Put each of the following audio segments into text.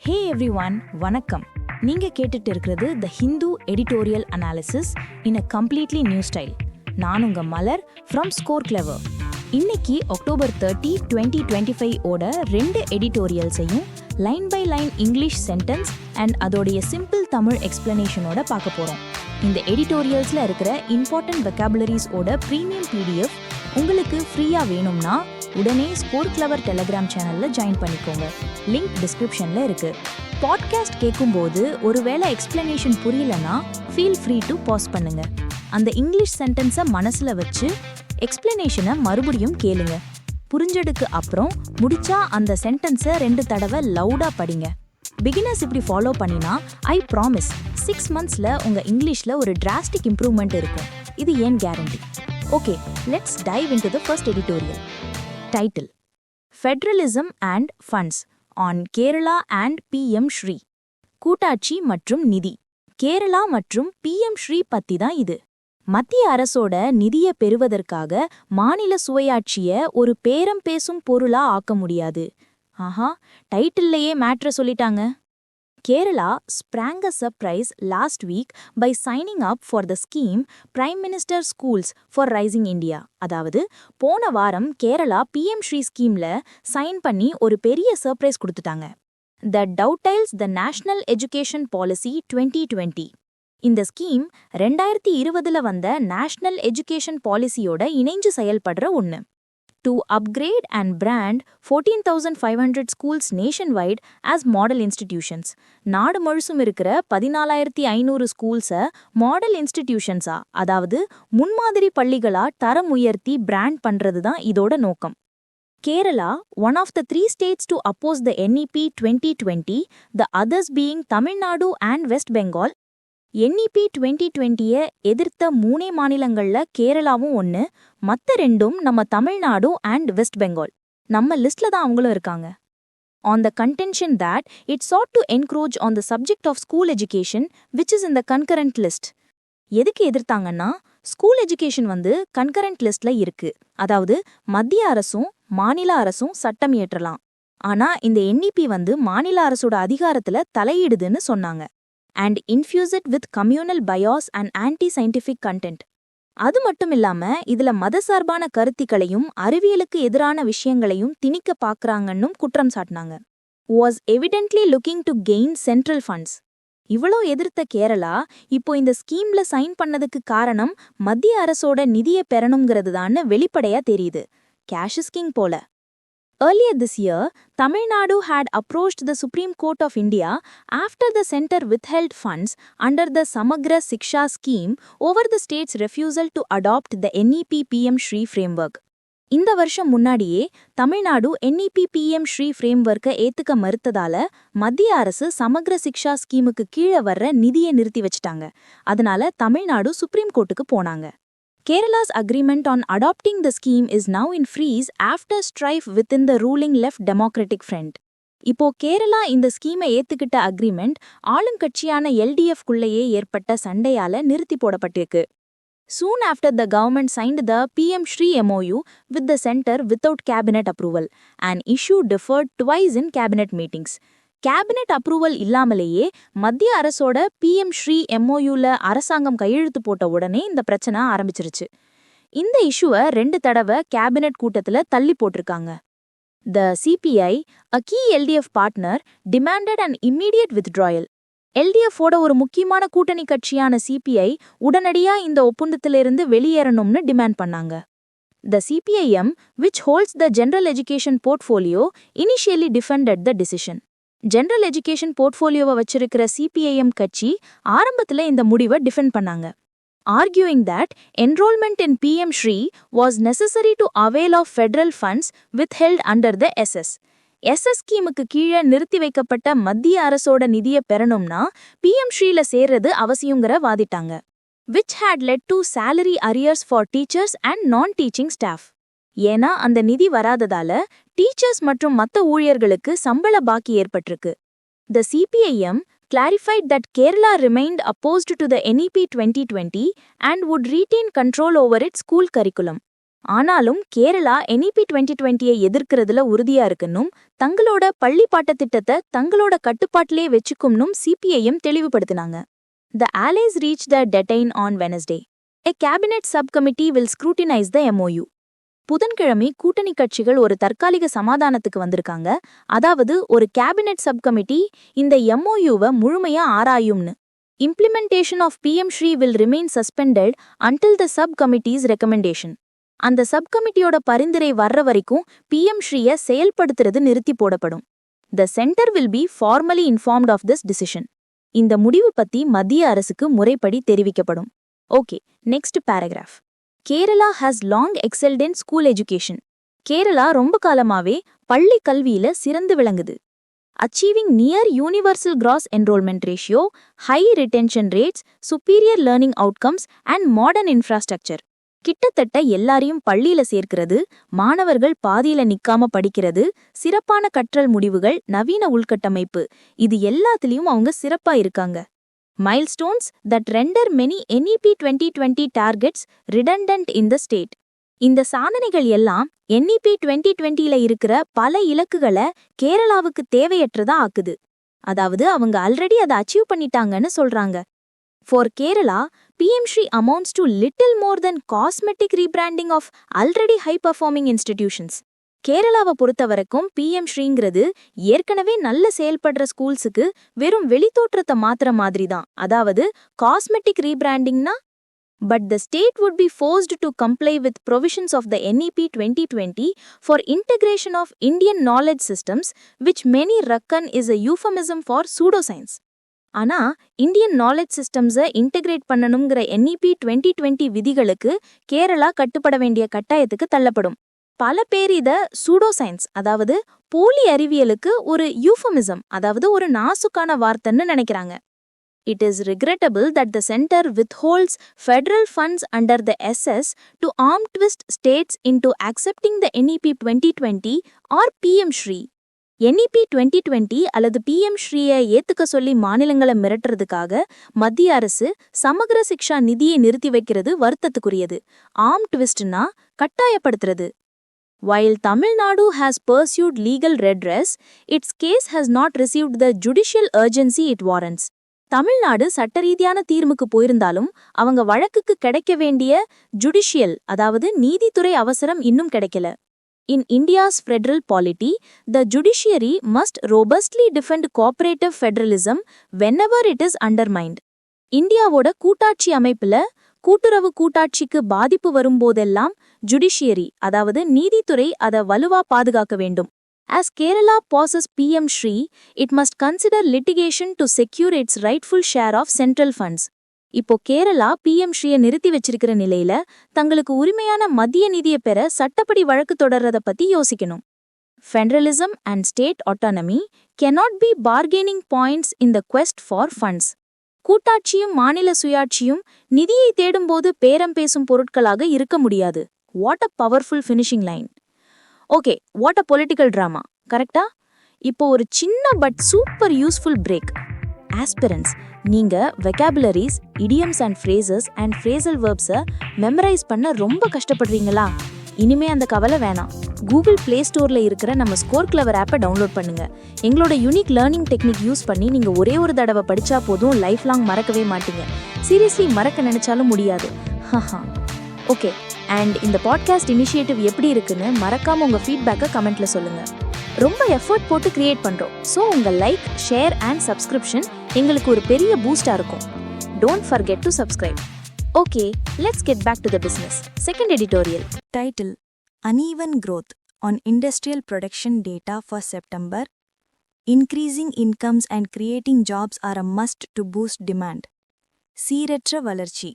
ஹே everyone, வணக்கம். நீங்க கேட்டுட்டு இருக்கிறது the Hindu editorial analysis in a completely new style. நான் உங்க மலர் ஃப்ரம் ஸ்கோர் கிளவர். இன்னைக்கு October 30, 2025 ஓட 2 எடிட்டோரியல்ஸையும் line by line English sentence and அதோடைய சிம்பிள் தமிழ் எக்ஸ்பிளனேஷனோட பார்க்க போறோம். இந்த எடிட்டோரியல்ஸ்ல இருக்கிற இம்பார்ட்டன்ட் வெக்காபுலரிஸ் ஓட ப்ரீமியம் PDF உங்களுக்கு ஃப்ரீயா வேணும்னா உடனே ஸ்கோர் கிளவர் டெலிகிராம் சேனல்ல ஜாயின் பண்ணிக்கோங்க. லிங்க் டிஸ்கிரிப்ஷன்ல இருக்கு. பாட்காஸ்ட் கேட்கும்போது ஒருவேளை எக்ஸ்பிளனேஷன் புரியலனா ஃபீல் ஃப்ரீ டு பாஸ் பண்ணுங்க. அந்த இங்கிலீஷ் சென்டென்ஸை மனசுல வச்சு எக்ஸ்பிளனேஷனை மறுபடியும் கேளுங்க. புரிஞ்சதுக்கு அப்புறம் முடிச்சா அந்த சென்டென்ஸை 2 தடவை லவுடா படிங்க. பிகினர்ஸ் இப்படி ஃபாலோ பண்ணினா ஐ ப்ராமிஸ் 6 monthsல உங்க இங்கிலீஷ்ல ஒரு டிராஸ்டிக் இம்ப்ரூவ்மெண்ட் இருக்கும். இது ஏன் guarantee? Okay, let's dive into the first editorial. Title: federalism and funds on Kerala and PM Shri. கூட்டாட்சி மற்றும் நிதி. கேரளா மற்றும் PM ஸ்ரீ பத்தி தான் இது. மத்திய அரசோட நிதியை பெறுவதற்காக மாநில சுயாட்சிய ஒரு பேரம் பேசும் பொருளா ஆக்க முடியாது. ஆஹா, டைட்டில்லையே மேட்ரை சொல்லிட்டாங்க. Kerala sprang a surprise last week by signing up for the scheme Prime Minister Schools for Rising India. அதாவது போன வாரம் கேரளா PM ஸ்ரீ ஸ்கீம்ல சைன் பண்ணி ஒரு பெரிய சர்ப்ரைஸ் கொடுத்துட்டாங்க. That dovetails the National Education Policy 2020. இந்த ஸ்கீம் 2020ல வந்த நேஷனல் எஜுகேஷன் பாலிசியோட இணைஞ்சு செயல்படுற ஒன்று. To upgrade and brand 14,500 schools nationwide as model institutions. நாடு முழுசும் இருக்கிற 14,500 ஸ்கூல்ஸை மாடல் இன்ஸ்டிடியூஷன்ஸா, அதாவது முன்மாதிரி பள்ளிகளா தரம் உயர்த்தி பிராண்ட் பண்றது தான் இதோட நோக்கம். Kerala, one of the 3 states to oppose the NEP 2020, the others being Tamil Nadu and West Bengal. NEP 2020 எதிர்த்த 3 மாநிலங்கள்ல கேரளாவும் ஒன்று, மற்ற 2ம் நம்ம தமிழ்நாடு அண்ட் வெஸ்ட் பெங்கால். நம்ம லிஸ்ட்ல தான் அவங்களும் இருக்காங்க. On the contention that it sought to encroach on the subject of school education, which is in the concurrent list. எதுக்கு எதிர்த்தாங்கன்னா, ஸ்கூல் எஜுகேஷன் கன்கரண்ட் லிஸ்ட்ல இருக்கு. அதாவது மத்திய அரசும் மாநில அரசும் சட்டம் இயற்றலாம். ஆனா இந்த NEP மாநில அரசோட அதிகாரத்துல தலையிடுதுன்னு சொன்னாங்க. And infuse it with communal bias and anti-scientific content. அது மட்டும் இல்லாம இதுல மதசார்பான கருத்துக்களையும் அறிவியலுக்கு எதிரான விஷயங்களையும் திணிக்க பாக்குறாங்கன்னும் குற்றம் சாட்டினாங்க. Was evidently looking to gain central funds. இவ்வளோ எதிர்த்த கேரளா இப்போ இந்த ஸ்கீம்ல சைன் பண்ணதுக்கு காரணம் மத்திய அரசோட நிதியை பெறணுங்கிறது தான் வெளிப்படையா தெரியுது. கேஷ் இஸ் கிங் போல. Earlier this year, Tamil Nadu had approached the Supreme Court of India after the center withheld funds under the Samagra Siksha scheme over the state's refusal to adopt the NEP PM Shri framework. இந்த வருஷம் முன்னாடியே Tamil Nadu NEP PM Sri framework-ஐ ஏத்துக்க மறுத்ததால மத்திய அரசு சமக்ர சிக்ஷா ஸ்கீமுக்கு கீழே வர்ற நிதியை நிறுத்தி வச்சிட்டாங்க. அதனால தமிழ்நாடு சுப்ரீம் கோர்ட்டுக்கு போனாங்க. Kerala's agreement on adopting the scheme is now in freeze after strife within the ruling left Democratic Front. இப்போ கேரளா இந்த ஸ்கீமை ஏத்துக்கிட்ட அக்ரிமெண்ட் ஆளுங்கட்சியான LDF குள்ளேயே ஏற்பட்ட சண்டையால நிறுத்தி போடப்பட்டிருக்கு. Soon after the government signed the PM Shri MOU with the center without cabinet approval, an issue deferred twice in cabinet meetings. Cabinet approval இல்லாமலேயே மத்திய அரசோட PM Sri MOUல அரசாங்கம் கையெழுத்து போட்ட உடனே இந்த பிரச்சனை ஆரம்பிச்சிருச்சு. இந்த இஷ்யூவை 2 தடவை கேபினட் கூட்டத்துல தள்ளி போட்டிருக்காங்க. The CPI, a key LDF partner, demanded an immediate withdrawal. LDF-ஓட ஒரு முக்கியமான கூட்டணி கட்சியான CPI உடனடியா இந்த ஒப்பந்தத்திலிருந்து வெளியேறணும்னு டிமாண்ட் பண்ணாங்க. The CPIM, which holds the general education portfolio, initially defended the decision. General education போர்ட்ஃபோலியோவை வச்சிருக்கிற CPIM கட்சி ஆரம்பத்துல இந்த முடிவை டிஃபெண்ட் பண்ணாங்க. Arguing that enrollment in PM Shri was necessary to avail of federal funds withheld under the SS ஸ்கீமுக்கு கீழே நிறுத்தி வைக்கப்பட்ட மத்திய அரசோட நிதியை பெறணும்னா PM ஸ்ரீல சேர்றது அவசியங்கிற வாதிட்டாங்க. Which had led to salary arrears for teachers and non-teaching staff. ஏன்னா அந்த நிதி வராததால டீச்சர்ஸ் மற்றும் மற்ற ஊழியர்களுக்கு சம்பள பாக்கி ஏற்பட்டிருக்கு. The CPIM clarified that Kerala remained opposed to the NEP 2020 and would retain control over its school curriculum. ஆனாலும் கேரளா NEP 2020-ஐ எதிர்க்கிறதுல உறுதியா இருக்குன்னும் தங்களோட பள்ளி பாட்டத்திட்டத்தை தங்களோட கட்டுப்பாட்டிலே வச்சுக்கும்னும் CPIM தெளிவுபடுத்தினாங்க. The allies reached the deadline on Wednesday. A cabinet subcommittee will scrutinize the MOU. புதன்கிழமை கூட்டணி கட்சிகள் ஒரு தற்காலிக சமாதானத்துக்கு வந்திருக்காங்க. அதாவது ஒரு கேபினெட் சப்கமிட்டி இந்த MOU-வை முழுமையா ஆராயும்னு. Implementation of PM Shri will remain suspended until the subcommittee's recommendation. அந்த சப்கமிட்டியோட பரிந்துரை வர்ற வரைக்கும் PM Shriயை செயல்படுத்துறது நிறுத்தி போடப்படும். The center will be formally informed of this decision. இந்த முடிவு பத்தி மத்திய அரசுக்கு முறைப்படி தெரிவிக்கப்படும். Okay, next paragraph. Kerala has long excelled in school education. Kerala ரொம்ப காலமாவே பள்ளி கல்வியில சிறந்து விளங்குது. Achieving near universal gross enrollment ratio, high retention rates, superior learning outcomes and modern infrastructure. கிட்டத்தட்ட எல்லாரையும் பள்ளியில சேர்க்கிறது, மாணவர்கள் பாதியில நிக்காம படிக்கிறது, சிறப்பான கற்றல் முடிவுகள், நவீன உள்கட்டமைப்பு, இது எல்லாத்திலையும் அவங்க சிறப்பா இருக்காங்க. Milestones that render many NEP 2020 targets redundant in the state. இந்த சாதனைகள் எல்லாம் NEP 2020ல இருக்கிற பல இலக்குகளை கேரளாவுக்கு தேவையற்றதா ஆக்குது. அதாவது அவங்க ஆல்ரெடி அதை அச்சீவ் பண்ணிட்டாங்கன்னு சொல்றாங்க. For Kerala, PM Shri amounts to little more than cosmetic rebranding of already high-performing institutions. கேரளாவை பொறுத்தவரைக்கும் PM Shriங்கிறது ஏற்கனவே நல்ல செயல்படுற ஸ்கூல்ஸுக்கு வெறும் வெளித்தோற்றத்தை மாத்திர மாதிரி தான். அதாவது cosmetic ரீபிராண்டிங்னா. But the state would be forced to comply with provisions of the NEP 2020 for integration of Indian knowledge systems, which many reckon is a euphemism for pseudoscience. ஆனா இந்தியன் நாலேஜ் சிஸ்டம்ஸை இன்டெகிரேட் பண்ணணுங்கிற NEP 2020 விதிகளுக்கு கேரளா கட்டுப்பட வேண்டிய கட்டாயத்துக்கு தள்ளப்படும். பல பேர் இத சூடோசைன்ஸ், அதாவது போலி அறிவியலுக்கு ஒரு யூஃபமிசம், அதாவது ஒரு நாசுக்கான வார்த்தைன்னு நினைக்கிறாங்க. It is regrettable that the center withholds federal funds under the SS to arm twist states into accepting the NEP 2020 or PM Shri. NEP 2020 அல்லது PM Shriயை ஏத்துக்க சொல்லி மாநிலங்களை மிரட்டுறதுக்காக மத்திய அரசு சமக்ர சிக்ஷா நிதியை நிறுத்தி வைக்கிறது வருத்தத்துக்குரியது. Arm ட்விஸ்ட்னா கட்டாயப்படுத்துறது. While Tamil Nadu has pursued legal redress, its case has not received the judicial urgency it warrants. Tamil Nadu சட்டரீதியான தீர்வுக்கு போயிருந்தாலும் அவங்க வழக்குக்கு கிடைக்க வேண்டிய ஜுடிஷியல், அதாவது நீதித்துறை அவசரம் இன்னும் கிடைக்கல. In India's federal polity, the judiciary must robustly defend cooperative federalism whenever it is undermined. இந்தியாவோட கூட்டாட்சி அமைப்புல கூட்டுறவு கூட்டாட்சிக்கு பாதிப்பு வரும்போதெல்லாம் ஜுடிஷியரி, அதாவது நீதித்துறை அதை வலுவா பாதுகாக்க வேண்டும். As Kerala possesses PM Shri, it must consider litigation to secure its rightful share of central funds. இப்போ கேரளா PM Shriயை நிறுத்தி வச்சிருக்கிற நிலையில தங்களுக்கு உரிமையான மத்திய நிதியை பெற சட்டப்படி வழக்கு தொடர்றத பத்தி யோசிக்கணும். Federalism and state autonomy cannot be bargaining points in the quest for funds. கூட்டாட்சியும் மாநில சுயாட்சியும் நிதியை தேடும்போது பேரம் பேசும் பொருட்களாக இருக்க முடியாது. What a powerful finishing line. Okay, what a political drama, கரெக்டா? இப்போ ஒரு சின்ன but super useful break. Aspirants, நீங்க vocabularies, idioms and phrases and phrasal வேர்ப்ஸை மெமரைஸ் பண்ண ரொம்ப கஷ்டப்படுறீங்களா? இனிமே அந்த கவலை வேணாம். கூகுள் பிளே ஸ்டோர்ல இருக்கிற நம்ம ஸ்கோர் கிளவர் ஆப்பை டவுன்லோட் பண்ணுங்க. எங்களோட யூனிக் லேர்னிங் டெக்னிக் யூஸ் பண்ணி நீங்க ஒரே ஒரு தடவை படிச்சா போதும், லைஃப் லாங் மறக்கவே மாட்டீங்க. சீரியஸ்லி மறக்க நினைச்சாலும் முடியாது. ஓகே, அண்ட் இந்த பாட்காஸ்ட் இனிஷியேட்டிவ் எப்படி இருக்குன்னு மறக்காம உங்க ஃபீட்பேக்கை கமெண்ட்ல சொல்லுங்க. ரொம்ப எஃபர்ட் போட்டு கிரியேட் பண்றோம். ஸோ உங்க லைக், ஷேர் அண்ட் சப்ஸ்கிரிப்ஷன் எங்களுக்கு ஒரு பெரிய பூஸ்டா இருக்கும். Don't forget to subscribe. Okay, let's get back to the business. Second editorial. Title: Uneven Growth on Industrial Production Data for September. Increasing incomes and creating jobs are a must to boost demand. சீரற்ற வளர்ச்சி.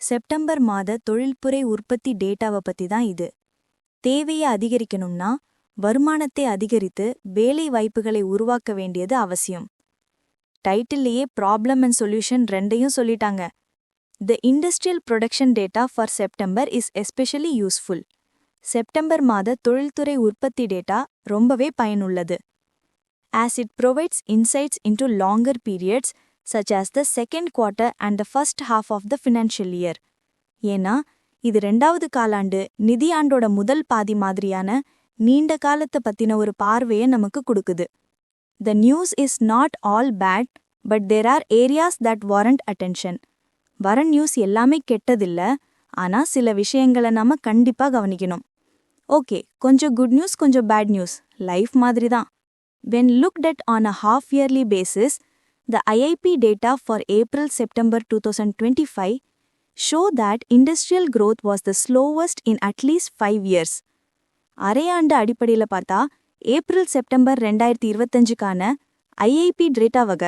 September மாத தொழில்துறை உற்பத்தி டேட்டாவை பத்தி தான் இது. தேவையை அதிகரிக்கணும்னா வருமானத்தை அதிகரித்து வேலை வாய்ப்புகளை உருவாக்க வேண்டியது அவசியம். டைட்டில்லையே ப்ராப்ளம் அண்ட் சொல்யூஷன் ரெண்டையும் சொல்லிட்டாங்க. The industrial production data for September is especially useful. September மாத தொழில்துறை உற்பத்தி டேட்டா ரொம்பவே பயனுள்ளது. As it provides insights into longer periods such as the second quarter and the first half of the financial year. ஏன்னா இது 2வது காலாண்டு நிதியாண்டோட முதல் பாதி மாதிரியான நீண்ட காலத்தை பத்தின ஒரு பார்வையை நமக்கு கொடுக்குது. The news is not all bad, but there are areas that warrant attention. வர நியூஸ் எல்லாமே கெட்டதில்ல, ஆனா சில விஷயங்களை நாம கண்டிப்பா கவனிக்கணும். ஓகே, கொஞ்சம் குட் நியூஸ், கொஞ்சம் பேட் நியூஸ், லைஃப் மாதிரி தான். When looked at on a half-yearly basis, the IIP data for April-September 2025 show that industrial growth was the slowest in at least 5 years. அரையாண்டு அடிப்படையில் பார்த்தா ஏப்ரல்-செப்டம்பர் 2025க்கான ஐஐபி டேட்டாவக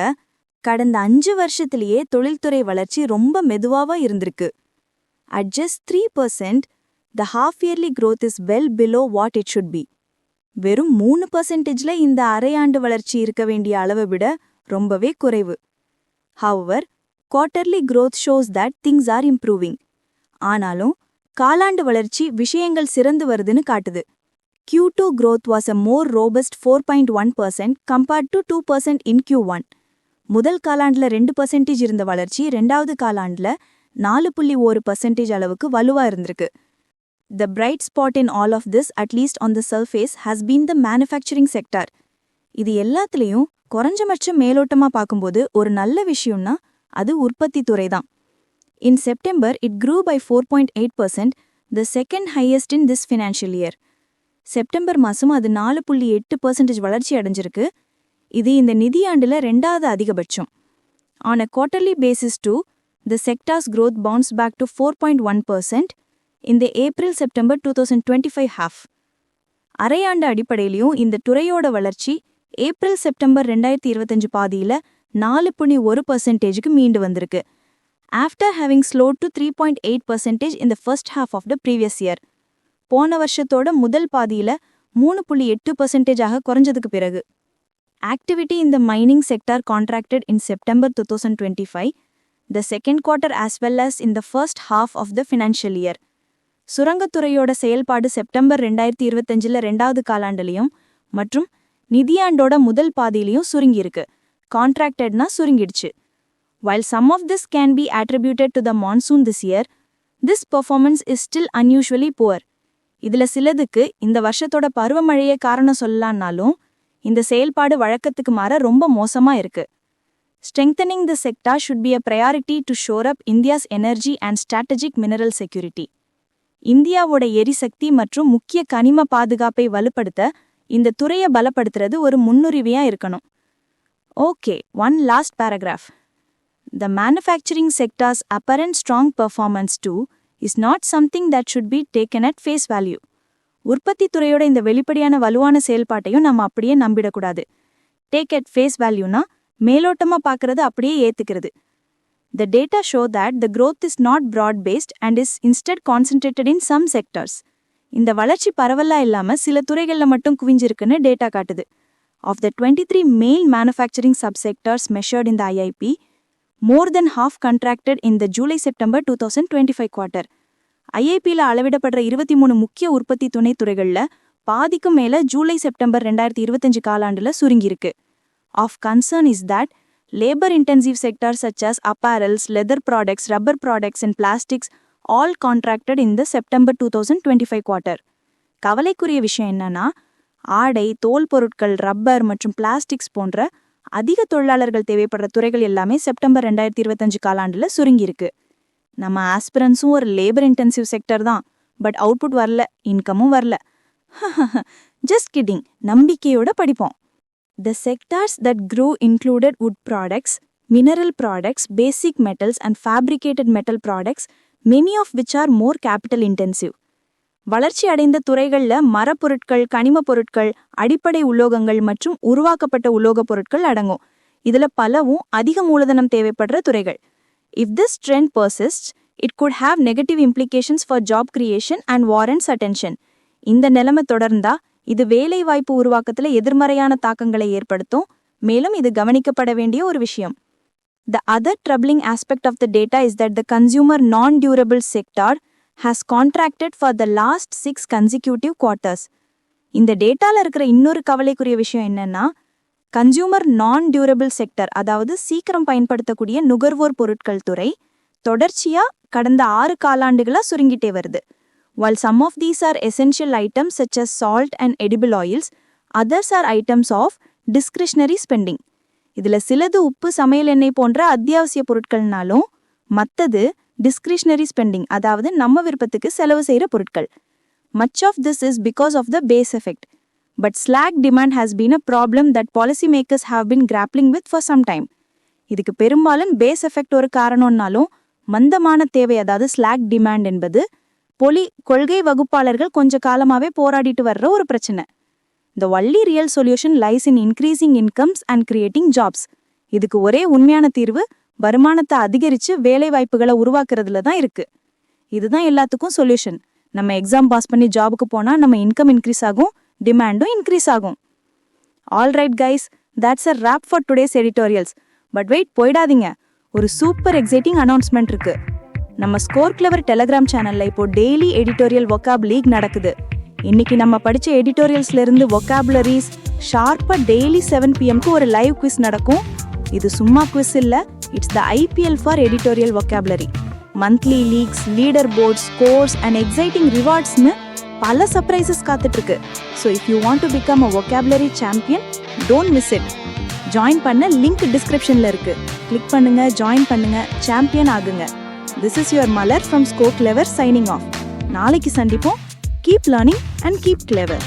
கடந்த 5 வருஷத்திலேயே தொழில்துறை வளர்ச்சி ரொம்ப மெதுவாவா இருந்திருக்கு. At just 3%, the half-yearly growth is well below what it should be. வெறும் 3%ல இந்த அரையாண்டு வளர்ச்சி இருக்க வேண்டிய அளவை விட ரொம்பவே குறைவு. However, quarterly growth shows that things are improving. ஆனாலும் காலாண்டு வளர்ச்சி விஷயங்கள் சிறந்து வருதுன்னு காட்டுது. Q2 growth was a more robust 4.1% compared to 2% in Q1. முதல் காலாண்டுல 2% இருந்த வளர்ச்சி 2வது காலாண்டுல 4.1% அளவுக்கு வலுவா இருந்திருக்கு. The bright spot in all of this, at least on the surface, has been the manufacturing sector. இது எல்லாத்துலயும் குறைஞ்சபட்சம் மேலோட்டமா பார்க்கும்போது ஒரு நல்ல விஷயம்னா அது உற்பத்தி துறை தான். In September, it grew by 4.8%, the second highest in this financial year. September மாசம் அது 4.8% வளர்ச்சி அடைஞ்சிருக்கு. இது இந்த நிதியாண்டுல 2வது அதிகபட்சம். On a quarterly basis too, the sector's growth bounced back to 4.1% in the April-September 2025 half. அரையாண்டு அடிப்படையிலையும் இந்த துறையோட வளர்ச்சி ஏப்ரல்-செப்டம்பர் 2025 பாதியில 4.1%க்கு மீண்டு வந்திருக்கு. After having slowed to 3.8% in the first half of the previous year. போன வருஷத்தோட முதல் பாதியில 3.8% குறைஞ்சதுக்கு பிறகு. Activity in the mining sector contracted in September 2025, the second quarter as well as in the first half of the financial year. சுரங்கத்துறையோட செயல்பாடு September 2025ல 2வது காலாண்டுலையும் மற்றும் நிதியாண்டோட முதல் பாதியிலையும் சுருங்கியிருக்கு. கான்ட்ராக்டட்னா சுருங்கிடுச்சு. While some of this can be attributed to the monsoon this year, this performance is still unusually poor. இதுல சிலதுக்கு இந்த வருஷத்தோட பருவமழையே காரணம் சொல்லலான்னாலும் இந்த செயல்பாடு வழக்கத்துக்கு மாற ரொம்ப மோசமா இருக்கு. Strengthening the sector should be a priority to shore up India's energy and strategic mineral security. இந்தியாவோட எரிசக்தி மற்றும் முக்கிய கனிம பாதுகாப்பை வலுப்படுத்த இந்த துறையை பலப்படுத்துறது ஒரு முன்னுரிமையா இருக்கணும். Okay, one last paragraph. The manufacturing sector's apparent strong performance too is not something that should be taken at face value. உற்பத்தி துறையோட இந்த வெளிப்படையான வலுவான செயல்பாட்டையும் நம்ம அப்படியே நம்பிடக்கூடாது. Take at face valueனா மேலோட்டமா பார்க்கறது அப்படியே ஏத்துக்கிறது. The data show that the growth is not broad-based and is instead concentrated in some sectors. இந்த வளர்ச்சி பரவலா இல்லாம சில துறைகள்ல மட்டும் குவிஞ்சிருக்குன்னு டேட்டா காட்டுது. Of the 23 main manufacturing subsectors measured in the IIP, more than half contracted in the July-September 2025 quarter. ஐஐபியில் அளவிடப்படுற 23 முக்கிய உற்பத்தி துணை துறைகள்ல பாதிக்கும் மேல ஜூலை-செப்டம்பர் 2025 காலாண்டுல சுருங்கியிருக்கு. Of concern is that labor-intensive sectors such as apparels, leather products, rubber products and plastics all contracted in the September 2025 quarter. கவலைக்குரிய விஷயம் என்னன்னா, ஆடை, தோல் பொருட்கள், ரப்பர் மற்றும் பிளாஸ்டிக்ஸ் போன்ற அதிக தொழிலாளர்கள் தேவைப்படுற துறைகள் எல்லாமே செப்டம்பர் 2025 காலாண்டுல சுருங்கியிருக்கு. நம்ம ஆஸ்பிரன்ஸும் ஒரு லேபர் இன்டென்சிவ் செக்டர் தான், பட் அவுட்புட் வரல, இன்கமும் வரல. ஜஸ்ட் கிட்டிங், நம்பிக்கையோட படிப்போம். The sectors that grew included wood products, mineral products, basic metals and fabricated metal products, many of which are more capital intensive. வளர்ச்சி அடைந்த துறைகள்ல மரப்பொருட்கள், கனிமப் பொருட்கள், அடிப்படை உலோகங்கள் மற்றும் உருவாக்கப்பட்ட உலோகப் பொருட்கள் அடங்கும். இதுல பலவும் அதிக மூலதனம் தேவைப்படுற துறைகள். If this trend persists, it could have negative implications for job creation and warrants attention. இந்த நிலைமை தொடர்ந்தா இது வேலை வாய்ப்பு உருவாக்கத்துல எதிர்மறையான தாக்கங்களை ஏற்படுத்தும். மேலும் இது கவனிக்கப்பட வேண்டிய ஒரு விஷயம். The other troubling aspect of the data is that the consumer non-durable sector has contracted for the last 6 consecutive quarters. இந்த டேட்டால இருக்கிற இன்னொரு கவலைக்குரிய விஷயம் என்னன்னா, கன்சியூமர் நான் டியூரபிள் செக்டர், அதாவது சீக்கிரம் பயன்படுத்தக்கூடிய நுகர்வோர் பொருட்கள் துறை தொடர்ச்சியா கடந்த 6 காலாண்டுகளா சுருங்கிட்டே வருது. While some of these are essential items such as salt and edible oils, others are items of discretionary spending. இதுல சிலது உப்பு, சமையல் எண்ணெய் போன்ற அத்தியாவசிய பொருட்கள்னாலும் மத்தது discretionary spending, அதாவது நம்ம விருப்பத்துக்கு செலவு செய்யற பொருட்கள். Much of this is because of the base effect. But slack demand has been a problem that policymakers have been grappling with for some time. இதுக்கு பெரும்பாலும் பேஸ் எஃபெக்ட் ஒரு காரணம்னாலும் மந்தமான தேவை, அதாவது ஸ்லாக் டிமாண்ட் என்பது கொள்கை வகுப்பாளர்கள் கொஞ்ச காலமாவே போராடிட்டு வர்ற ஒரு பிரச்சனை. The only real solution lies in increasing incomes and creating jobs. இதுக்கு ஒரே உண்மையான தீர்வு வருமானத்தை அதிகரிச்சு வேலை வாய்ப்புகளை உருவாக்குறதுல தான் இருக்கு. இதுதான் எல்லாத்துக்கும் சொல்யூஷன். நம்ம எக்ஸாம் பாஸ் பண்ணி ஜாபுக்கு போனா நம்ம இன்கம் இன்க்ரீஸ் ஆகும், டிமாண்டும் இன்க்ரீஸ் ஆகும். All right guys, that's a wrap for today's editorials. But wait, போயிடாதீங்க, ஒரு சூப்பர் எக்ஸைட்டிங் அனௌன்ஸ்மெண்ட் இருக்கு. நம்ம ஸ்கோர் கிளவர் டெலிகிராம் சேனல்ல இப்போ டெய்லி எடிட்டோரியல் வொக்காப் லீக் நடக்குது. இன்னைக்கு நம்ம படிச்ச எடிட்டோரியல்ஸ்ல இருந்து வொக்காபுலரிஸ் ஷார்ப்பா டெய்லி 7 PM ஒரு லைவ் குவிஸ் நடக்கும். இது சும்மா குவிஸ் இல்ல, it's the IPL for editorial vocabulary. Monthly leagues, leaderboards, scores and exciting ரிவார்ட்ஸ்னு பல சர்ப்ரைசஸ் காத்துட்டு இருக்கு. So if you want to become a vocabulary champion, don't miss it. Join பண்ண லிங்க் டிஸ்கிரிப்ஷன்ல இருக்கு. கிளிக் பண்ணுங்க, ஜாயின் பண்ணுங்க, சாம்பியன் ஆகுங்க. This is your Malar from Score Clever signing off. நாளைக்கு சந்திப்போம். Keep learning and keep clever.